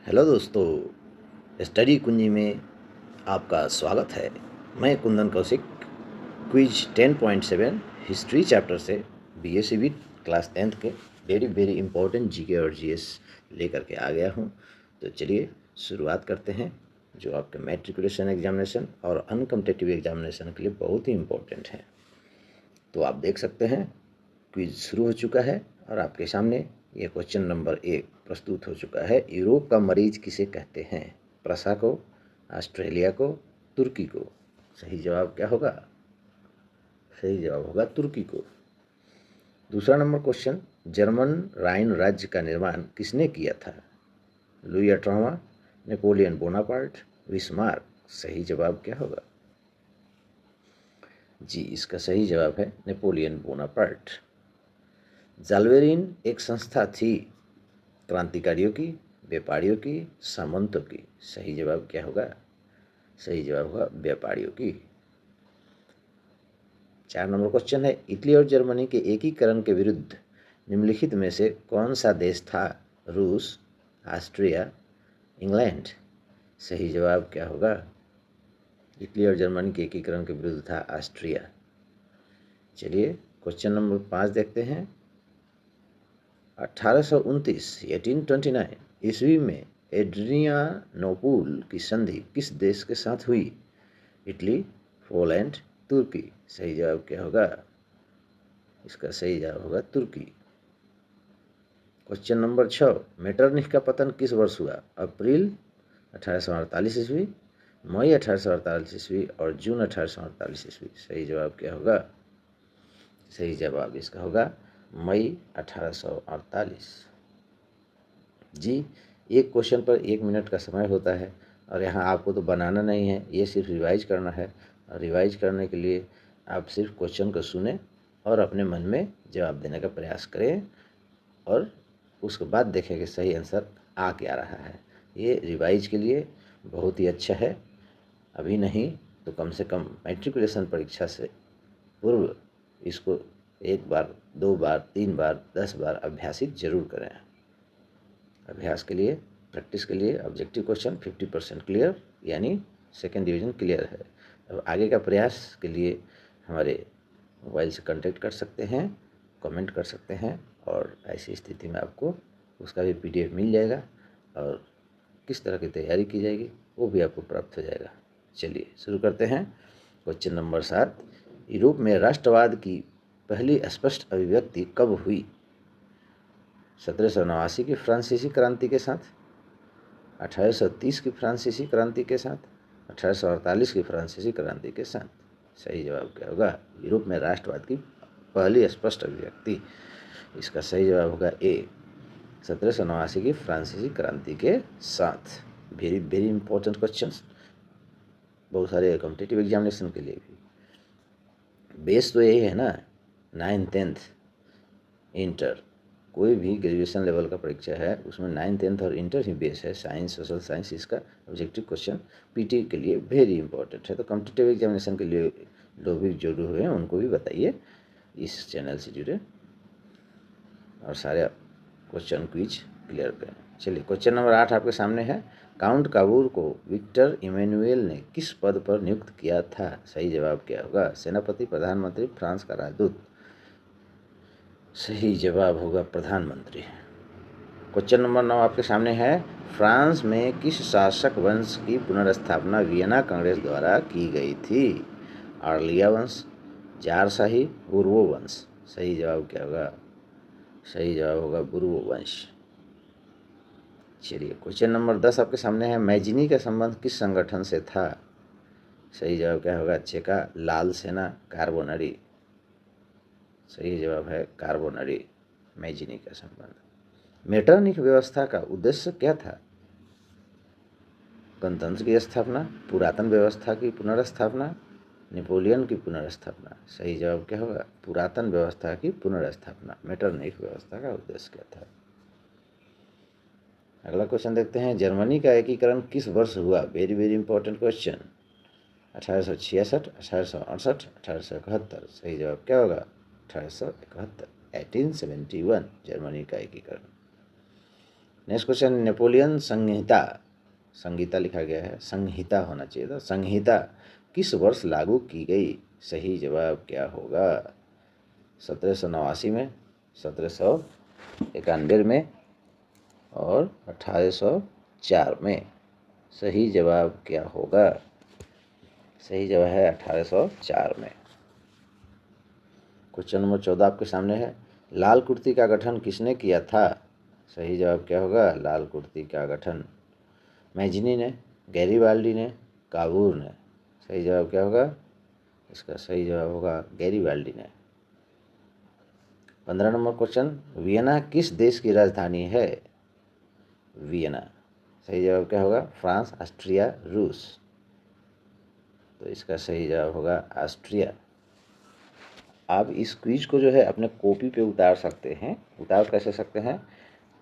Hello दोस्तों, study कुंजी में आपका स्वागत है। मैं Kundan Kaushik quiz 10.7 history chapter से बीएससी विद क्लास 10th के वेरी इंपॉर्टेंट जीके और जीएस लेकर के आ गया हूँ। तो चलिए शुरुआत करते हैं, जो आपके मैट्रिकुलेशन एग्जामिनेशन और अनकम्पिटिटिव एग्जामिनेशन के लिए बहुत ही इम्पोर्टेंट है। तो आप देख सकते हैं क्विज शुरू हो चुका है और आपके सामने ये क्वेश्चन नंबर 1 प्रस्तुत हो चुका है। यूरोप का मरीज किसे कहते हैं? प्रसा को, ऑस्ट्रेलिया को, तुर्की को? सही जवाब क्या होगा? सही जवाब होगा तुर्की को। दूसरा नंबर क्वेश्चन, जर्मन राइन राज्य का निर्माण किसने किया था? लुई 18वां, नेपोलियन बोनापार्ट, बिस्मार्क? सही जवाब क्या होगा? जी, इसका सही जवाब है नेपोलियन बोनापार्ट। जाल्वेरिन एक संस्था थी क्रांतिकारियों की, व्यापारियों की, सामंतों की? सही जवाब क्या होगा? सही जवाब होगा व्यापारियों की। 4 नंबर क्वेश्चन है, इटली और जर्मनी के एकीकरण के विरुद्ध निम्नलिखित में से कौन सा देश था? रूस, ऑस्ट्रिया, इंग्लैंड? सही जवाब क्या होगा? इटली और जर्मनी के एकीकरण के विरुद्ध था ऑस्ट्रिया। चलिए क्वेश्चन नंबर 5 देखते हैं। 1829 ईस्वी में एड्रियानोपुल की संधि किस देश के साथ हुई? इटली, पोलैंड, तुर्की? सही जवाब क्या होगा? इसका सही जवाब होगा तुर्की। क्वेश्चन नंबर 6, मेटरनिख का पतन किस वर्ष हुआ? अप्रैल 1848 ईस्वी, मई 1848 ईस्वी और जून 1848 ईस्वी? सही जवाब क्या होगा? सही जवाब इसका होगा मई 1848। जी, एक क्वेश्चन पर 1 मिनट का समय होता है और यहाँ आपको तो बनाना नहीं है, ये सिर्फ रिवाइज करना है। और रिवाइज करने के लिए आप सिर्फ क्वेश्चन को सुने और अपने मन में जवाब देने का प्रयास करें और उसके बाद देखें कि सही आंसर आ क्या रहा है। ये रिवाइज के लिए बहुत ही अच्छा है। अभी नहीं तो कम से कम मैट्रिकुलेशन परीक्षा से पूर्व इसको 1 बार, 2 बार, 3 बार, 10 बार अभ्यासित जरूर करें। अभ्यास के लिए, प्रैक्टिस के लिए ऑब्जेक्टिव क्वेश्चन 50% क्लियर यानी सेकेंड डिवीज़न क्लियर है। अब आगे का प्रयास के लिए हमारे मोबाइल से कांटेक्ट कर सकते हैं, कमेंट कर सकते हैं और ऐसी स्थिति में आपको उसका भी PDF मिल जाएगा और किस तरह की तैयारी की जाएगी वो भी आपको प्राप्त हो जाएगा। चलिए शुरू करते हैं। क्वेश्चन नंबर 7, यूरोप में राष्ट्रवाद की पहली स्पष्ट अभिव्यक्ति कब हुई? 1789 की फ्रांसीसी क्रांति के साथ, 1830 की फ्रांसीसी क्रांति के साथ, 1848 की फ्रांसीसी क्रांति के साथ? सही जवाब क्या होगा? यूरोप में राष्ट्रवाद की पहली स्पष्ट अभिव्यक्ति। इसका सही जवाब होगा ए, 1789 की फ्रांसीसी क्रांति के साथ। वेरी इंपॉर्टेंट क्वेश्चन, बहुत सारे कॉम्पिटिटिव एग्जामिनेशन के लिए भी। बेस तो यही है ना, 9th 10th इंटर, कोई भी ग्रेजुएशन लेवल का परीक्षा है उसमें 9th 10th और इंटर ही बेस है। साइंस, सोशल साइंस, इसका ऑब्जेक्टिव क्वेश्चन पीटी के लिए वेरी इंपॉर्टेंट है। तो कॉम्पिटिटिव एग्जामिनेशन के लिए लोग भी जुड़े हुए हैं उनको भी बताइए इस चैनल से जुड़े और सारे क्वेश्चन क्विज क्लियर करें। चलिए क्वेश्चन नंबर 8 आपके सामने है, काउंट काबूर को विक्टर इमैनुएल ने किस पद पर नियुक्त किया था? सही जवाब क्या होगा? सेनापति, प्रधानमंत्री, फ्रांस का राजदूत? सही जवाब होगा प्रधानमंत्री। क्वेश्चन नंबर 9 आपके सामने है, फ्रांस में किस शासक वंश की पुनर्स्थापना वियना कांग्रेस द्वारा की गई थी? आर्लिया वंश, जारशाही, बुर्बो वंश? सही जवाब क्या होगा? सही जवाब होगा बुर्बो वंश। चलिए क्वेश्चन नंबर 10 आपके सामने है, मैजिनी का संबंध किस संगठन से था? सही जवाब क्या होगा? चेका लाल सेना, कार्बोनरी? सही जवाब है कार्बोनरी, मैजिनी का संबंध। मेटरनिख व्यवस्था का उद्देश्य क्या था? गणतंत्र की स्थापना, पुरातन व्यवस्था की पुनर्स्थापना, नेपोलियन की पुनर्स्थापना? सही जवाब क्या होगा? पुरातन व्यवस्था की पुनर्स्थापना। मेटरनिख व्यवस्था का उद्देश्य क्या था? अगला क्वेश्चन देखते हैं, जर्मनी का एकीकरण किस वर्ष हुआ? Very important question. 1866, 1868, 1871? सही जवाब क्या होगा? 1871, 1871 जर्मनी का एकीकरण। नेक्स्ट क्वेश्चन, नेपोलियन संहिता, संहिता लिखा गया है, संहिता होना चाहिए था, संहिता किस वर्ष लागू की गई? सही जवाब क्या होगा? 1789 में, 1791 में और 1804 में। सही जवाब क्या होगा? सही जवाब है 1804 में। क्वेश्चन नंबर 14 आपके सामने है, लाल कुर्ती का गठन किसने किया था? सही जवाब क्या होगा? लाल कुर्ती का गठन मैजिनी ने, गैरीबाल्डी ने, काबूर ने। सही जवाब क्या होगा? इसका सही जवाब होगा गैरीबाल्डी ने। 15 नंबर क्वेश्चन, वियना किस देश की राजधानी है? वियना। सही जवाब क्या होगा? फ्रांस, ऑस्ट्रिया, रूस। तो इसका सही जवाब होगा ऑस्ट्रिया। आप इस क्विज को जो है अपने कॉपी पे उतार सकते हैं। उतार कैसे सकते हैं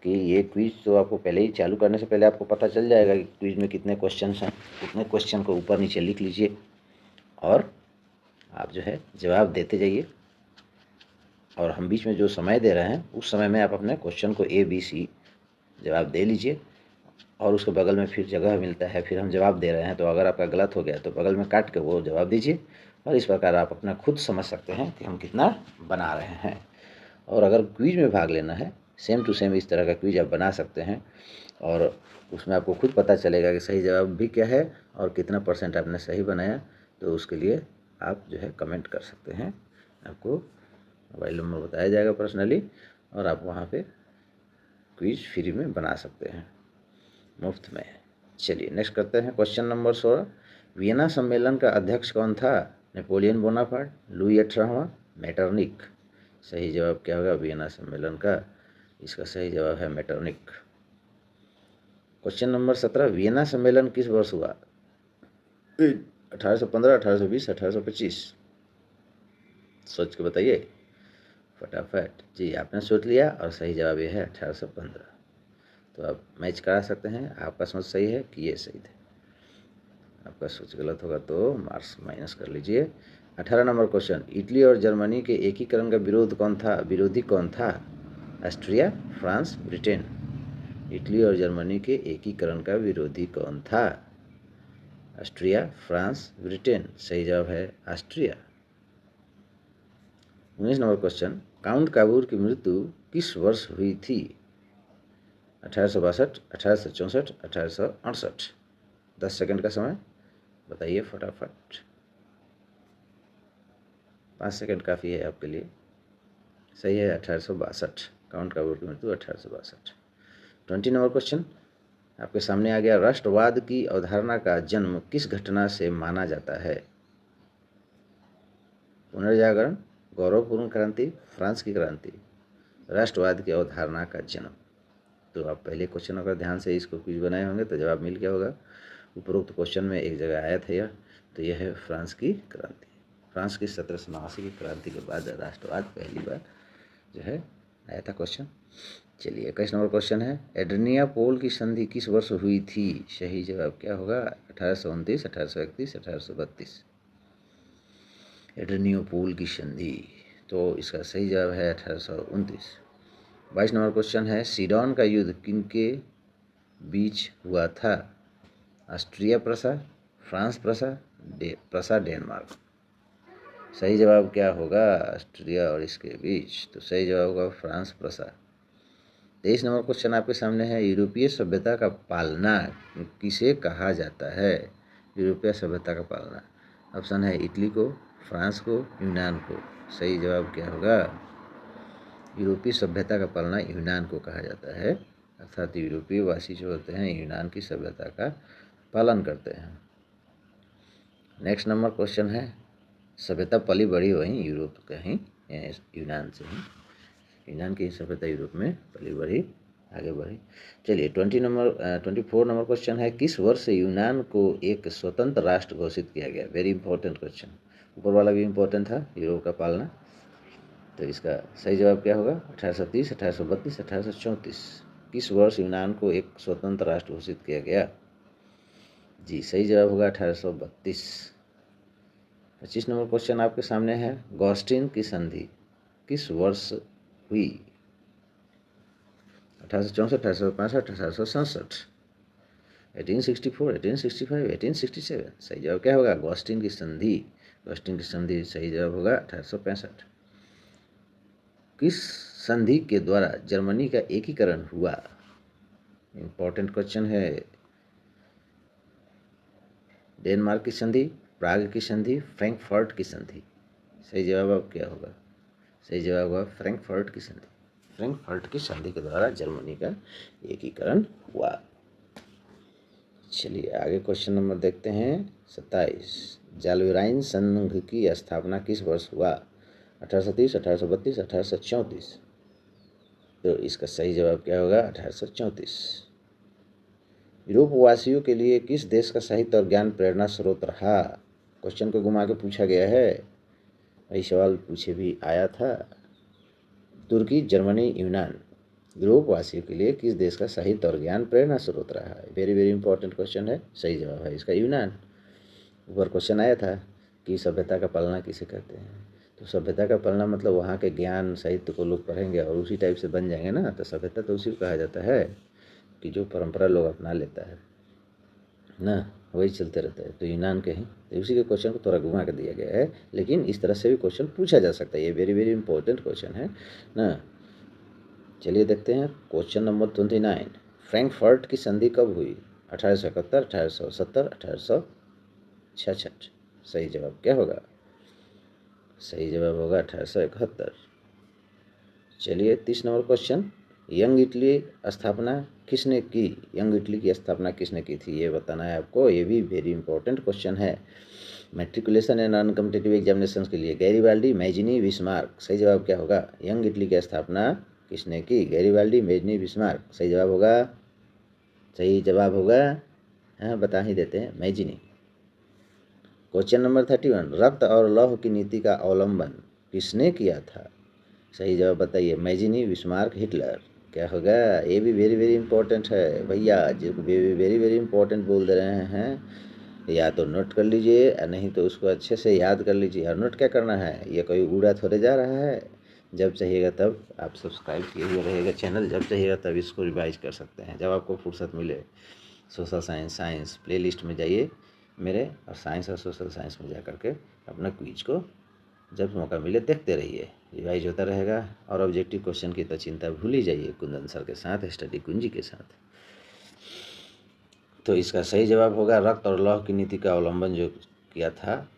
कि ये क्विज तो आपको पहले ही चालू करने से पहले आपको पता चल जाएगा कि क्विज में कितने क्वेश्चन हैं। कितने क्वेश्चन को ऊपर नीचे लिख लीजिए और आप जो है जवाब देते जाइए, और हम बीच में जो समय दे रहे हैं उस समय में आप अपने क्वेश्चन को ABC जवाब दे लीजिए, और उसके बगल में फिर जगह मिलता है, फिर हम जवाब दे रहे हैं तो अगर आपका गलत हो गया तो बगल में काट के वो जवाब दीजिए, और इस प्रकार आप अपना खुद समझ सकते हैं कि हम कितना बना रहे हैं। और अगर क्विज में भाग लेना है, सेम टू सेम इस तरह का क्विज आप बना सकते हैं, और उसमें आपको खुद पता चलेगा कि सही जवाब भी क्या है और कितना % आपने सही बनाया। तो उसके लिए आप जो है कमेंट कर सकते हैं, आपको मोबाइल नंबर बताया जाएगा पर्सनली, और आप वहाँ पे क्विज फ्री में बना सकते हैं, मुफ्त में। चलिए नेक्स्ट करते हैं क्वेश्चन नंबर 16, वियना सम्मेलन का अध्यक्ष कौन था? नेपोलियन बोनापार्ट, लुई 18वां, मेटरनिक। सही जवाब क्या होगा वियना सम्मेलन का? इसका सही जवाब है मेटरनिक। क्वेश्चन नंबर 17, वियना सम्मेलन किस वर्ष हुआ? 1815, 1820, 1825। सोच के बताइए फटाफट। जी आपने सोच लिया, और सही जवाब ये है 1815। तो आप मैच करा सकते हैं, आपका सोच सही है कि ये सही थे। आपका सोच गलत होगा तो मार्क्स माइनस कर लीजिए। 18 नंबर क्वेश्चन, इटली और जर्मनी के एकीकरण का विरोध कौन था? विरोधी कौन था? Austria, France, Britain. इटली और जर्मनी के एकीकरण का विरोधी कौन था? Austria, France, Britain. सही जवाब है ऑस्ट्रिया। 19 नंबर क्वेश्चन, काउंट काबूर की मृत्यु किस वर्ष हुई थी? 1862, 1864, 1868। 10 सेकंड का समय, बताइए फटाफट। 5 सेकंड काफ़ी है आपके लिए। सही है 1862, काउंट काबूर की मृत्यु 1862। 20 नंबर क्वेश्चन आपके सामने आ गया, राष्ट्रवाद की अवधारणा का जन्म किस घटना से माना जाता है? पुनर्जागरण, गौरवपूर्ण क्रांति, फ्रांस की क्रांति। राष्ट्रवाद की अवधारणा का जन्म। तो आप पहले क्वेश्चन अगर ध्यान से इसको क्विज बनाए होंगे तो जवाब मिल गया होगा। उपरोक्त क्वेश्चन में एक जगह आया था यह, तो यह है फ्रांस की क्रांति। फ्रांस की 1789 की क्रांति के बाद राष्ट्रवाद पहली बार जो है आया था क्वेश्चन। चलिए 21 नंबर क्वेश्चन है, एड्रियापोल की संधि किस वर्ष हुई थी? सही जवाब क्या होगा? 1829, 1831, 1832। एड्रियापोल की संधि, तो इसका सही जवाब है 1829। 22 नंबर क्वेश्चन है, सीडन का युद्ध किनके बीच हुआ था? Austria Prussia, France Prussia, Prussia Denmark. सही जवाब क्या होगा? ऑस्ट्रिया और इसके बीच। तो सही जवाब होगा फ्रांस प्रसा। 23 नंबर क्वेश्चन आपके सामने है, यूरोपीय सभ्यता का पालना किसे कहा जाता है? यूरोपीय सभ्यता का पालना, ऑप्शन है इटली को, फ्रांस को, यूनान को। सही जवाब क्या होगा? यूरोपीय सभ्यता का पालना यूनान को कहा जाता है, अर्थात यूरोपीय वासी जो होते हैं यूनान की सभ्यता का पालन करते हैं। नेक्स्ट नंबर क्वेश्चन है, सभ्यता पली बढ़ी वहीं यूरोप कहीं यूनान से ही, यूनान की सभ्यता यूरोप में पली बढ़ी, आगे बढ़ी। चलिए 24 नंबर क्वेश्चन है, किस वर्ष यूनान को एक स्वतंत्र राष्ट्र घोषित किया गया? वेरी इंपॉर्टेंट क्वेश्चन, ऊपर वाला भी इंपॉर्टेंट था, यूरोप का पालना। तो इसका सही जवाब क्या होगा? 1830, 1832, 1834। किस वर्ष यूनान को एक स्वतंत्र राष्ट्र घोषित किया गया? जी सही जवाब होगा 1832। 25 नंबर क्वेश्चन आपके सामने है, गॉस्टिन की संधि किस वर्ष हुई? 1864, 1865, 1867, 1864, 1865, 1867। सही जवाब क्या होगा? ऑगस्टिन की संधि। ऑगस्टिन की संधि सही जवाब होगा 1865। किस संधि के द्वारा जर्मनी का एकीकरण हुआ? इंपॉर्टेंट क्वेश्चन है। डेनमार्क की संधि, प्राग की संधि, फ्रैंकफर्ट की संधि। सही जवाब अब क्या होगा? सही जवाब होगा फ्रैंकफर्ट की संधि। फ्रैंकफर्ट की संधि के द्वारा जर्मनी का एकीकरण हुआ। चलिए आगे क्वेश्चन नंबर देखते हैं 27। जालविराइन संघ की स्थापना किस वर्ष हुआ? 1830, 1832, 1834। तो इसका सही जवाब क्या होगा? 1834। यूरोपवासियों के लिए किस देश का साहित्य और ज्ञान प्रेरणा स्रोत रहा? क्वेश्चन को घुमा के पूछा गया है, वही सवाल पूछे भी आया था। तुर्की, जर्मनी, यूनान। यूरोपवासियों के लिए किस देश का साहित्य और ज्ञान प्रेरणा स्रोत रहा है? वेरी वेरी इंपॉर्टेंट क्वेश्चन है। सही जवाब है इसका यूनान। ऊपर क्वेश्चन आया था कि सभ्यता का पलना किसे कहते हैं? तो सभ्यता का पलना मतलब वहाँ के ज्ञान साहित्य को लोग पढ़ेंगे और उसी टाइप से बन जाएंगे ना, तो सभ्यता तो उसी को कहा जाता है कि जो परंपरा लोग अपना लेता है ना, वही चलते रहता है। तो यूनान के हैं, तो उसी के क्वेश्चन को थोड़ा घुमा कर दिया गया है, लेकिन इस तरह से भी क्वेश्चन पूछा जा सकता है। ये वेरी वेरी इंपॉर्टेंट क्वेश्चन है ना। चलिए देखते हैं क्वेश्चन नंबर 29। फ्रैंकफर्ट की संधि कब हुई? 1871, 1870, 1866। सही जवाब क्या होगा? सही जवाब होगा 1871। चलिए 30 नंबर क्वेश्चन। यंग इटली स्थापना किसने की? यंग इटली की स्थापना किसने की थी, ये बताना है आपको। ये भी वेरी इंपॉर्टेंट क्वेश्चन है matriculation and non competitive examination के लिए। Garibaldi, Mazzini, Bismarck. सही जवाब क्या होगा? यंग इटली की स्थापना किसने की? Garibaldi, Mazzini, Bismarck. सही जवाब होगा? सही जवाब होगा, हाँ बता ही देते हैं, मैजिनी। Question number 31। रक्त और लौह की नीति का अवलंबन किसने किया था? सही जवाब बताइए। Mazzini, Bismarck, Hitler. क्या होगा? ये भी वेरी वेरी इंपॉर्टेंट है भैया, जो वेरी वेरी इंपॉर्टेंट बोल दे रहे हैं। या तो नोट कर लीजिए या नहीं तो उसको अच्छे से याद कर लीजिए। और नोट क्या करना है, ये कोई उड़ा थोड़े जा रहा है। जब चाहिएगा तब आप सब्सक्राइब किए हुए रहेगा चैनल, जब चाहिएगा तब इसको रिवाइज कर सकते हैं, जब आपको फुर्सत मिले। सोशल साइंस प्लेलिस्ट में जाइए मेरे, और साइंस और सोशल साइंस में जा करके अपना क्विज को जब मौका मिले देखते रहिए, रिवाइज होता रहेगा। और ऑब्जेक्टिव क्वेश्चन की तो चिंता भूल ही जाइए, कुंदन सर के साथ, स्टडी कुंजी के साथ। तो इसका सही जवाब होगा रक्त और लौह की नीति का अवलंबन जो किया था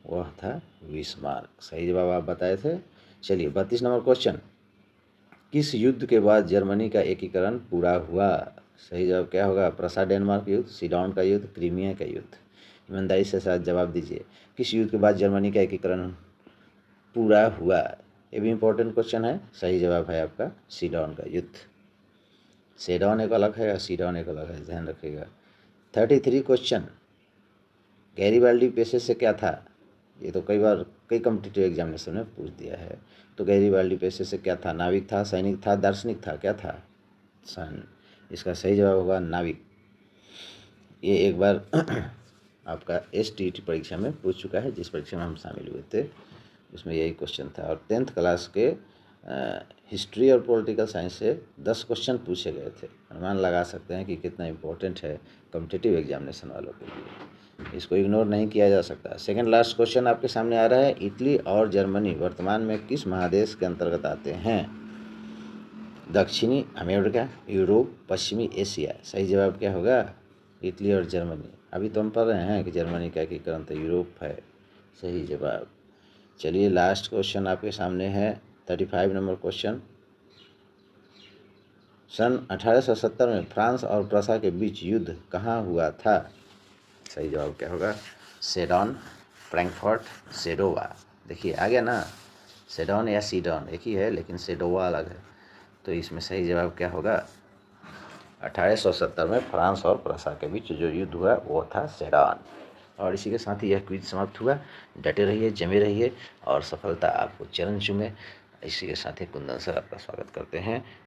वह था बिस्मार्क। सही जवाब आप बताए थे। चलिए 32 नंबर क्वेश्चन। किस युद्ध के बाद जर्मनी का एकीकरण पूरा हुआ? सही जवाब क्या होगा? प्रसा डेनमार्क युद्ध, सीडॉन का युद्ध, क्रीमिया का युद्ध। ईमानदारी से साथ जवाब दीजिए। किस युद्ध के बाद जर्मनी का एकीकरण पूरा हुआ? ये भी इंपॉर्टेंट क्वेश्चन है। सही जवाब है आपका सीडॉन का युद्ध। सेडॉन एक अलग है और सीडॉन एक अलग है, ध्यान रखिएगा। 33 क्वेश्चन। गैरीबाल्डी पेशे से क्या था? ये तो कई बार कई कॉम्पिटिटिव एग्जामिनेशन में पूछ दिया है। तो गैरीबाल्डी पेशे से क्या था? नाविक था, सैनिक था, दार्शनिक था, क्या था? इसका सही जवाब होगा नाविक। ये एक बार आपका STT परीक्षा में पूछ चुका है, जिस परीक्षा में हम शामिल हुए थे उसमें यही क्वेश्चन था। और 10th क्लास के हिस्ट्री और पॉलिटिकल साइंस से 10 क्वेश्चन पूछे गए थे। अनुमान लगा सकते हैं कि कितना इम्पोर्टेंट है कॉम्पिटिटिव एग्जामिनेशन वालों के लिए, इसको इग्नोर नहीं किया जा सकता। सेकंड लास्ट क्वेश्चन आपके सामने आ रहा है। इटली और जर्मनी वर्तमान में किस महादेश के अंतर्गत आते हैं? दक्षिणी अमेरिका, यूरोप, पश्चिमी एशिया। सही जवाब क्या होगा? इटली और जर्मनी। अभी तो हम पढ़ रहे हैं कि जर्मनी का एकीकरण तो यूरोप है। सही जवाब। चलिए लास्ट क्वेश्चन आपके सामने है 35 नंबर क्वेश्चन। सन 1870 में फ्रांस और प्रसा के बीच युद्ध कहाँ हुआ था? सही जवाब क्या होगा? Sedan, Frankfurt, Sadowa. देखिए आ गया ना, सेडॉन या सीडॉन एक ही है, लेकिन सेडोवा अलग है। तो इसमें सही जवाब क्या होगा? 1870 में फ्रांस और प्रसा के बीच जो युद्ध हुआ वो था सेडॉन। और इसी के साथ ही यह क्विज समाप्त हुआ। डटे रहिए, जमे रहिए और सफलता आपको चरण चूमे। इसी के साथ ही कुंदन सर आपका स्वागत करते हैं।